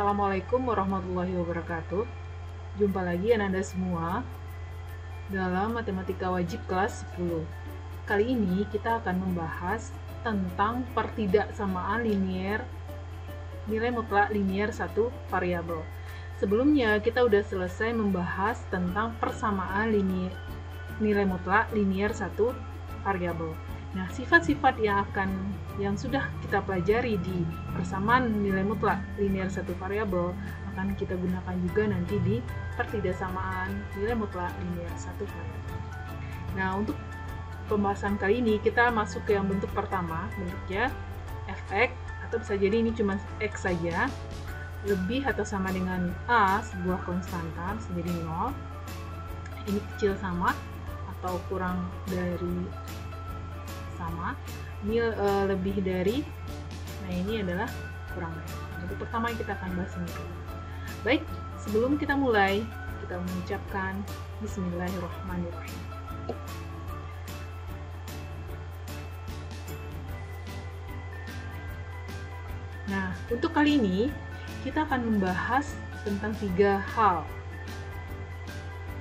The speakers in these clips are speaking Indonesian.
Assalamualaikum warahmatullahi wabarakatuh. Jumpa lagi Anda semua dalam Matematika Wajib kelas 10. Kali ini kita akan membahas tentang pertidaksamaan linier nilai mutlak linier satu variabel. Sebelumnya kita sudah selesai membahas tentang persamaan nilai mutlak linier satu variabel. Nah, sifat-sifat yang sudah kita pelajari di persamaan nilai mutlak linier satu variabel akan kita gunakan juga nanti di pertidaksamaan nilai mutlak linier satu variabel. Nah, untuk pembahasan kali ini kita masuk ke yang bentuk pertama, bentuknya fx, atau bisa jadi ini cuma x saja, lebih atau sama dengan a, sebuah konstanta, bisa jadi 0. Ini kecil sama atau kurang dari sama, ini lebih dari, nah ini adalah kurang dari. Jadi pertama yang kita akan bahas ini. Baik, sebelum kita mulai, kita mengucapkan Bismillahirrahmanirrahim. Nah, untuk kali ini kita akan membahas tentang 3 hal,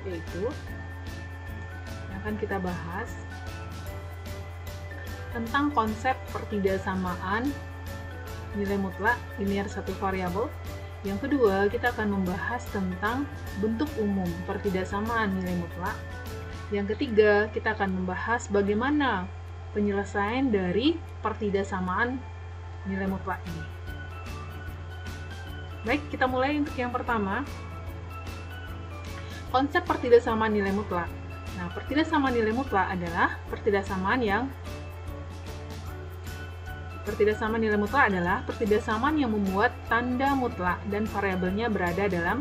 yaitu yang akan kita bahas tentang konsep pertidaksamaan nilai mutlak linier satu variabel. Yang kedua, kita akan membahas tentang bentuk umum pertidaksamaan nilai mutlak. Yang ketiga, kita akan membahas bagaimana penyelesaian dari pertidaksamaan nilai mutlak ini. Baik, kita mulai untuk yang pertama. Konsep pertidaksamaan nilai mutlak. Nah, pertidaksamaan nilai mutlak adalah pertidaksamaan nilai mutlak adalah pertidaksamaan yang membuat tanda mutlak dan variabelnya berada dalam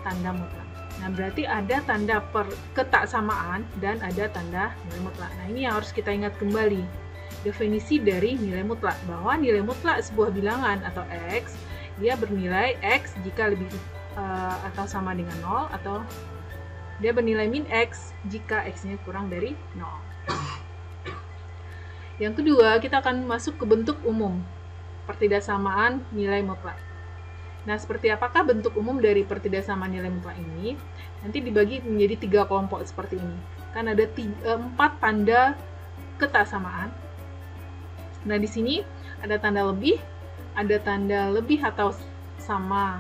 tanda mutlak. Nah, berarti ada tanda ketaksamaan dan ada tanda nilai mutlak. Nah, ini yang harus kita ingat kembali. Definisi dari nilai mutlak, bahwa nilai mutlak sebuah bilangan atau x, dia bernilai x jika lebih atau sama dengan 0, atau dia bernilai min x jika x-nya kurang dari 0. Yang kedua, kita akan masuk ke bentuk umum pertidaksamaan nilai mutlak. Nah, seperti apakah bentuk umum dari pertidaksamaan nilai mutlak ini? Nanti dibagi menjadi 3 kelompok seperti ini. Kan ada 4 tanda ketaksamaan. Nah, di sini ada tanda lebih atau sama.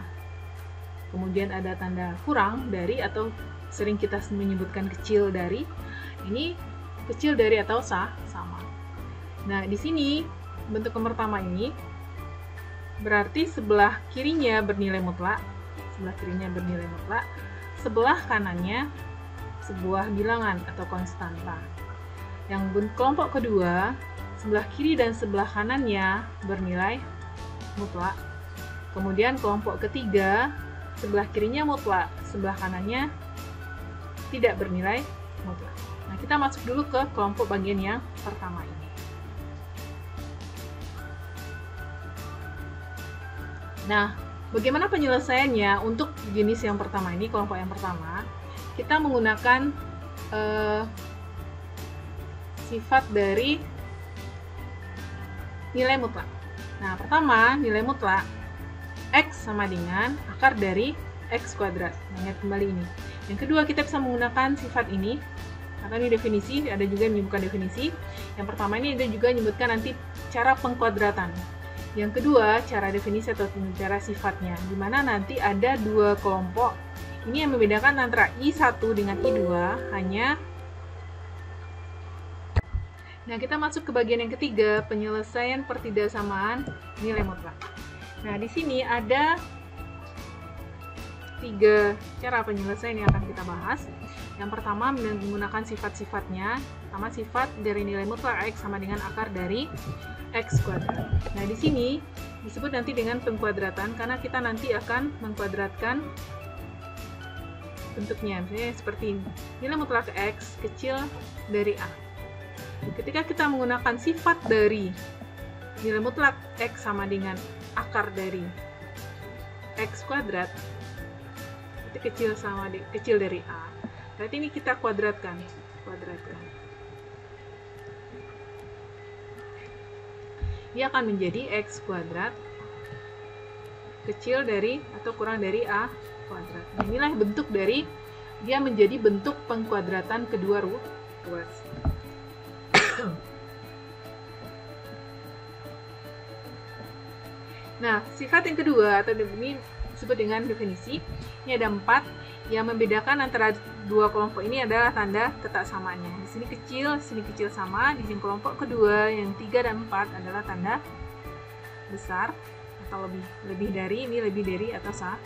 Kemudian ada tanda kurang dari atau sering kita menyebutkan kecil dari. Ini kecil dari atau sama. Nah, di sini bentuk yang pertama ini berarti sebelah kirinya bernilai mutlak, sebelah kanannya sebuah bilangan atau konstanta. Yang kelompok kedua, sebelah kiri dan sebelah kanannya bernilai mutlak. Kemudian kelompok ketiga, sebelah kirinya mutlak, sebelah kanannya tidak bernilai mutlak. Nah, kita masuk dulu ke kelompok bagian yang pertama ini. Nah, bagaimana penyelesaiannya untuk jenis yang pertama ini, kelompok yang pertama? Kita menggunakan sifat dari nilai mutlak. Nah, pertama, nilai mutlak x sama dengan akar dari x kuadrat. Ingat kembali ini. Yang kedua, kita bisa menggunakan sifat ini, atau ini definisi, ada juga yang menyebutkan definisi. Yang pertama ini ada juga menyebutkan nanti cara pengkuadratan. Yang kedua, cara definisi atau cara sifatnya, di mana nanti ada 2 kelompok. Ini yang membedakan antara I1 dengan I2 hanya. Nah, kita masuk ke bagian yang ketiga, penyelesaian pertidaksamaan nilai mutlak. Nah, di sini ada 3 cara penyelesaian yang akan kita bahas. Yang pertama, menggunakan sifat-sifatnya. Pertama, sifat dari nilai mutlak x sama dengan akar dari x kuadrat. Nah, di sini disebut nanti dengan pengkuadratan karena kita nanti akan mengkuadratkan bentuknya. Misalnya seperti ini. Nilai mutlak x kecil dari a. Ketika kita menggunakan sifat dari nilai mutlak x sama dengan akar dari x kuadrat, itu kecil dari a. Berarti ini kita kuadratkan. Dia akan menjadi x kuadrat kecil dari atau kurang dari A kuadrat. Nah, inilah bentuk dari dia menjadi bentuk pengkuadratan kedua ruas. Nah, sifat yang kedua atau ini disebut dengan definisi. Ini ada 4 yang membedakan antara dua kelompok ini adalah tanda ketaksamaannya. Di sini kecil sama. Di sini kelompok kedua yang 3 dan 4 adalah tanda besar atau lebih dari atau sama.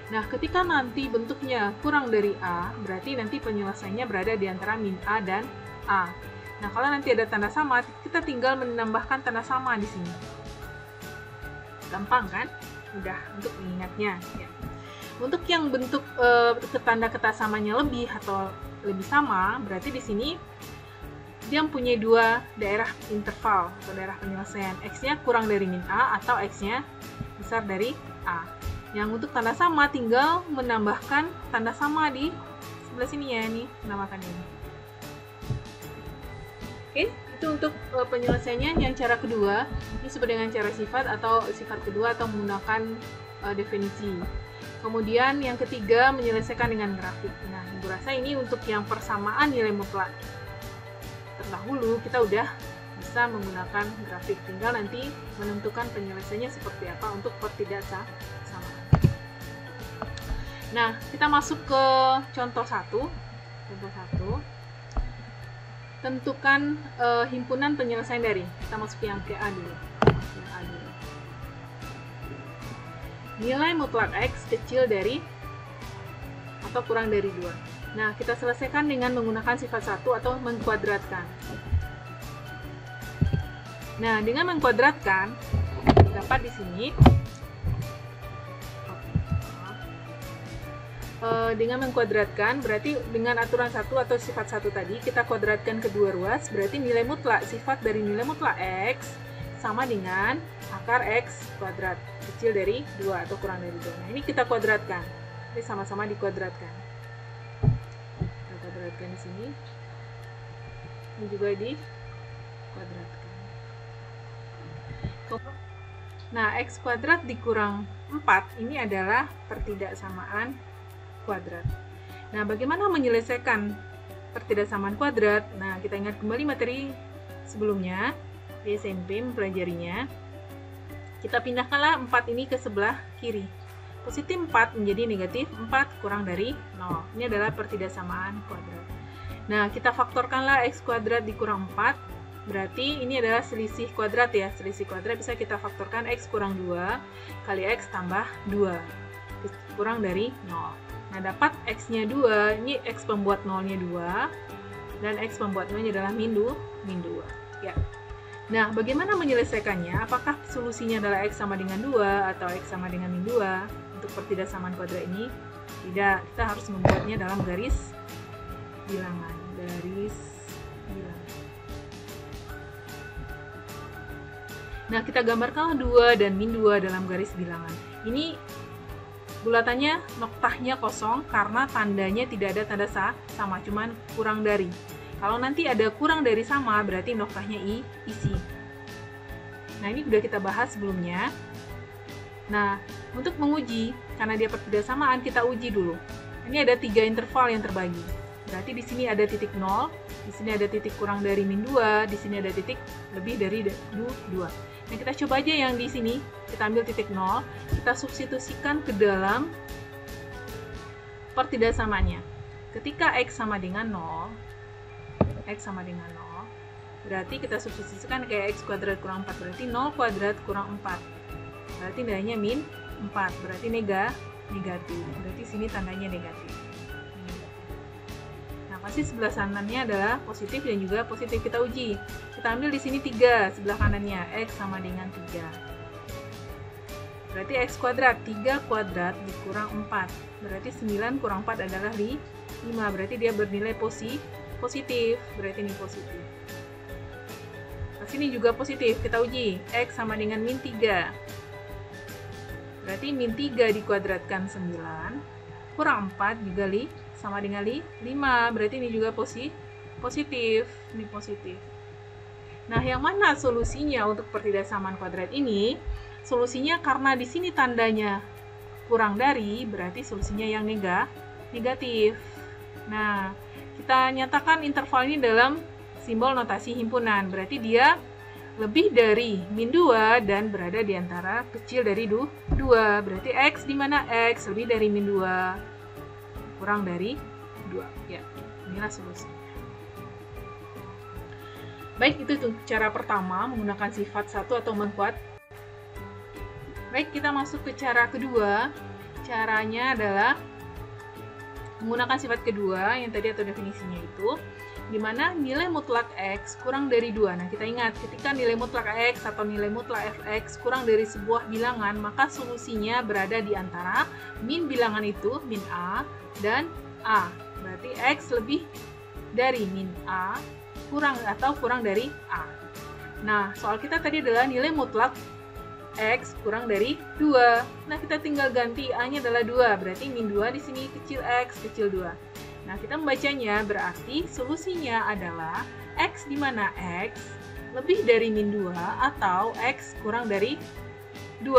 Nah, ketika nanti bentuknya kurang dari A, berarti nanti penyelesaiannya berada di antara min A dan A. Nah, kalau nanti ada tanda sama, kita tinggal menambahkan tanda sama di sini. Gampang kan? Mudah untuk mengingatnya. Ya. Untuk yang bentuk tanda ketaksamanya lebih atau lebih sama, berarti di sini dia mempunyai dua daerah interval atau daerah penyelesaian. X-nya kurang dari min A atau X-nya besar dari A. Yang untuk tanda sama tinggal menambahkan tanda sama di sebelah sini ya, nih menambahkan ini. Oke, itu untuk penyelesaiannya. Yang cara kedua ini disebut dengan cara sifat atau sifat kedua atau menggunakan definisi. Kemudian yang ketiga menyelesaikan dengan grafik. Nah, Ibu rasa ini untuk yang persamaan nilai mutlak. Terdahulu kita udah bisa menggunakan grafik, tinggal nanti menentukan penyelesaiannya seperti apa untuk pertidaksamaan. Nah, kita masuk ke contoh 1. Contoh 1. Tentukan himpunan penyelesaian dari. Kita masuk yang ke A dulu. Yang A dulu. Nilai mutlak X kecil dari atau kurang dari 2. Nah, kita selesaikan dengan menggunakan sifat 1 atau mengkuadratkan. Nah, dengan mengkuadratkan, dapat di sini dengan mengkuadratkan berarti dengan aturan 1 atau sifat 1 tadi kita kuadratkan kedua ruas, berarti nilai mutlak sifat dari nilai mutlak X sama dengan akar X kuadrat kecil dari 2 atau kurang dari 2. Nah, ini kita kuadratkan. Ini sama-sama dikuadratkan. Kita kuadratkan di sini. Ini juga dikuadratkan. Nah, X kuadrat dikurang 4 ini adalah pertidaksamaan kuadrat. Nah, bagaimana menyelesaikan pertidaksamaan kuadrat? Nah, kita ingat kembali materi sebelumnya di SMP mempelajarinya. Kita pindahkanlah 4 ini ke sebelah kiri. Positif 4 menjadi negatif 4 kurang dari 0. Ini adalah pertidaksamaan kuadrat. Nah, kita faktorkanlah X kuadrat dikurang 4. Berarti ini adalah selisih kuadrat ya. Selisih kuadrat bisa kita faktorkan X kurang 2 kali X tambah 2. Kurang dari 0. Nah, dapat X-nya 2, ini X pembuat 0-nya 2, dan X pembuat 0-nya adalah min 2. Ya. Nah, bagaimana menyelesaikannya? Apakah solusinya adalah X sama dengan 2 atau X sama dengan min 2 untuk pertidaksamaan kuadrat ini? Tidak, kita harus membuatnya dalam garis bilangan. Nah, kita gambarkan 2 dan min 2 dalam garis bilangan. Ini bulatannya noktahnya kosong karena tandanya tidak ada tanda sama, cuman kurang dari. Kalau nanti ada kurang dari sama, berarti noktahnya isi. Nah, ini sudah kita bahas sebelumnya. Nah, untuk menguji, karena dia pertidaksamaan, kita uji dulu. Ini ada 3 interval yang terbagi. Berarti di sini ada titik 0, di sini ada titik kurang dari min 2, di sini ada titik lebih dari 2. Nah, kita coba aja yang di sini, kita ambil titik 0, kita substitusikan ke dalam pertidaksamaannya. Ketika X sama dengan 0, berarti kita substitusikan kayak X kuadrat kurang 4, berarti 0 kuadrat kurang 4. Berarti nilainya min 4, berarti negatif. Berarti sini tandanya negatif. Pasti sebelah kanannya adalah positif dan juga positif. Kita uji. Kita ambil di sini 3 sebelah kanannya. X sama dengan 3. Berarti X kuadrat 3 kuadrat dikurang 4. Berarti 9 kurang 4 adalah 5. Berarti dia bernilai positif. Berarti ini positif. Nah, sini juga positif. Kita uji. X sama dengan min 3. Berarti min 3 dikuadratkan 9 kurang 4 juga sama dengan 5, berarti ini juga positif, ini positif. Nah, yang mana solusinya untuk pertidaksamaan kuadrat ini? solusinya karena di sini tandanya kurang dari, berarti solusinya yang negatif. Nah, kita nyatakan interval ini dalam simbol notasi himpunan. Berarti dia lebih dari min 2 dan berada di antara kecil dari 2. Berarti X di mana X lebih dari min 2, kurang dari 2. Ya, inilah solusi. Baik, itu tuh cara pertama menggunakan sifat satu atau mengkuat. Baik, kita masuk ke cara kedua. Caranya adalah menggunakan sifat kedua yang tadi atau definisinya itu, di mana nilai mutlak X kurang dari 2. Nah, kita ingat, ketika nilai mutlak X atau nilai mutlak Fx kurang dari sebuah bilangan, maka solusinya berada di antara min bilangan itu, min A, dan A. Berarti X lebih dari min A, kurang dari A. Nah, soal kita tadi adalah nilai mutlak X kurang dari 2. Nah, kita tinggal ganti A-nya adalah 2. Berarti min 2 di sini kecil X, kecil 2. Nah, kita membacanya berarti solusinya adalah X di mana X lebih dari min 2 atau X kurang dari 2.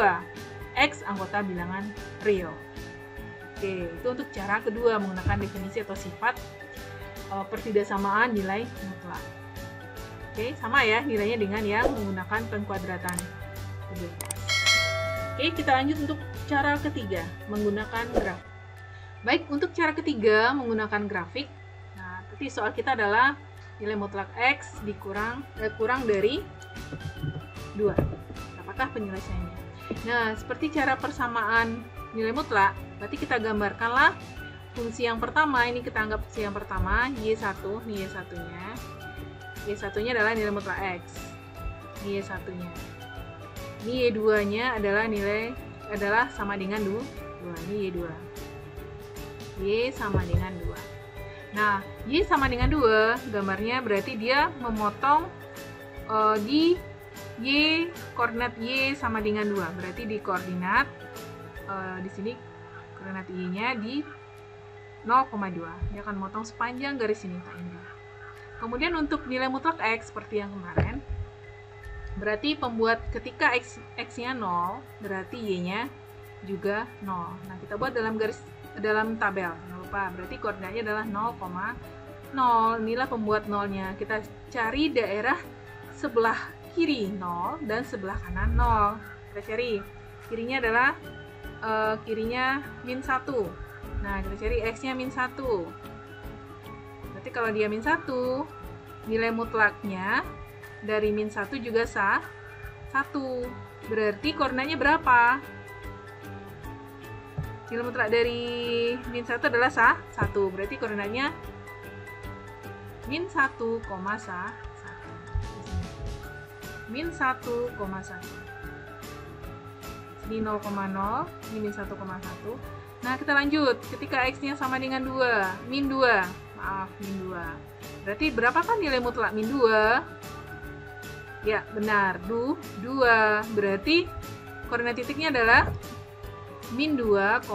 X anggota bilangan real. Oke, itu untuk cara kedua menggunakan definisi atau sifat pertidaksamaan nilai mutlak. Oke, sama ya nilainya dengan yang menggunakan pengkuadratan. Oke, kita lanjut untuk cara ketiga, menggunakan grafik. Baik, untuk cara ketiga menggunakan grafik. Nah, berarti soal kita adalah nilai mutlak X kurang dari 2. Apakah penyelesaiannya? Nah, seperti cara persamaan nilai mutlak, berarti kita gambarkanlah fungsi yang pertama. Ini kita anggap fungsi yang pertama, Y1, ini Y1-nya. Y1-nya adalah nilai mutlak X. Ini Y1-nya. Ini Y2-nya adalah sama dengan 2. Ini Y2. Y sama dengan 2. Nah, Y sama dengan 2, gambarnya berarti dia memotong di Y, koordinat Y sama dengan 2. Berarti di koordinat, di sini koordinat Y-nya di 0,2. Dia akan memotong sepanjang garis ini, tak ini. Kemudian untuk nilai mutlak X, seperti yang kemarin, berarti pembuat ketika X-nya 0, berarti Y-nya juga 0. Nah, kita buat dalam tabel, jangan lupa, berarti koordinatnya adalah 0,0. Inilah pembuat 0-nya. Kita cari daerah sebelah kiri 0 dan sebelah kanan 0. Kita cari. Kirinya adalah kirinya min 1. Nah, kita cari X-nya min 1. Berarti kalau dia min 1, nilai mutlaknya dari min 1 juga 1. Berarti koordinatnya berapa? Nilai mutlak dari min 1 adalah 1. Berarti koordinatnya min 1,1. Min 1,1. Ini 0,0, ini min 1,1. Nah, kita lanjut. Ketika X-nya sama dengan 2, min 2. Maaf, min 2. Berarti berapa kan nilai mutlak min 2? Ya, benar. 2. Berarti koordinat titiknya adalah min 2,2.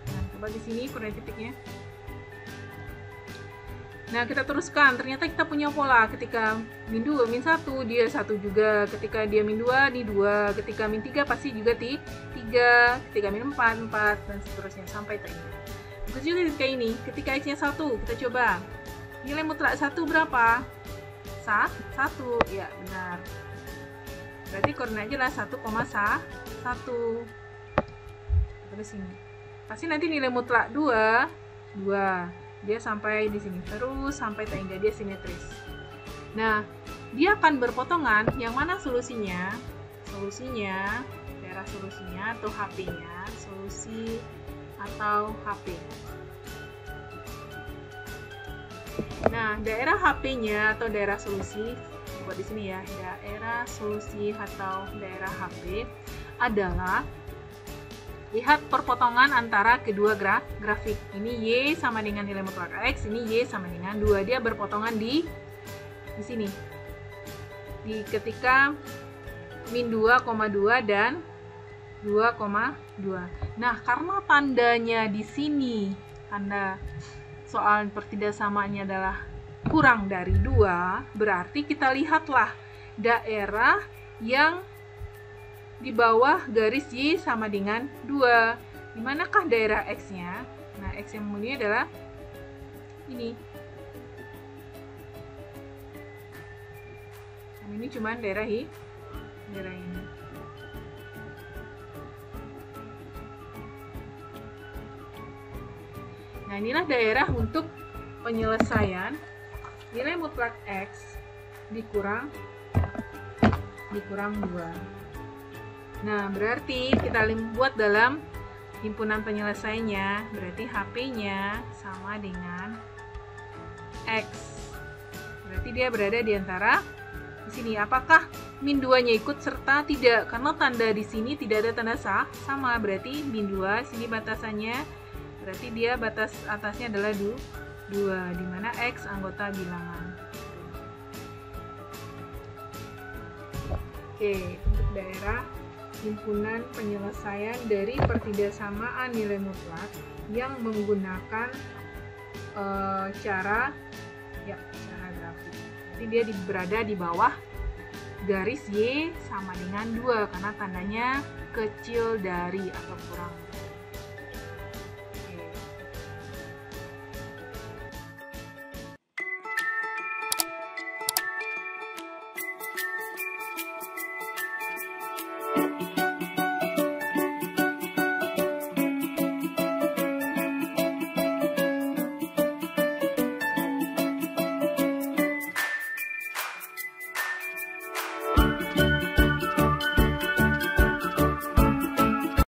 Nah, coba di sini koordinat titiknya. Nah, kita teruskan. Ternyata kita punya pola. Ketika min 2, min 1, dia 1 juga. Ketika dia min 2, di 2. Ketika min 3, pasti juga 3. Ketika min 4, 4. Dan seterusnya sampai tadi. Terus juga ketika ini. Ketika X-nya 1, kita coba. Nilai mutlak 1 berapa? 1. Ya, benar. Berarti koordinatnya adalah 1,1. Terus sini. Pasti nanti nilai mutlak 2. Dia sampai di sini. Terus sampai hingga dia simetris. Nah, dia akan berpotongan. Yang mana solusinya? Solusinya, daerah solusinya atau HP-nya. Solusi atau HP. Nah, daerah HP-nya atau daerah solusi, buat di sini ya, daerah solusi atau daerah HP adalah lihat perpotongan antara kedua grafik. Ini Y sama dengan nilai mutlak X, ini Y sama dengan 2. Dia berpotongan di sini. Di ketika min 2,2 dan 2,2. Nah, karena tandanya di sini, tanda soal pertidaksamaannya adalah kurang dari 2, berarti kita lihatlah daerah yang di bawah garis Y sama dengan 2. Di manakah daerah X-nya? Nah, X yang mulia adalah ini. Ini cuma daerah ini. Nah, inilah daerah untuk penyelesaian nilai mutlak X dikurang 2. Nah, berarti kita buat dalam himpunan penyelesaiannya, berarti HP-nya sama dengan X. Berarti dia berada di antara di sini. Apakah min 2-nya ikut serta? Tidak, karena tanda di sini tidak ada tanda sama. Berarti min 2, sini batasannya, berarti dia batas atasnya adalah 2, di mana X anggota bilangan. Oke, untuk daerah himpunan penyelesaian dari pertidaksamaan nilai mutlak yang menggunakan cara grafik. Jadi dia berada di bawah garis Y sama dengan 2 karena tandanya kecil dari atau kurang.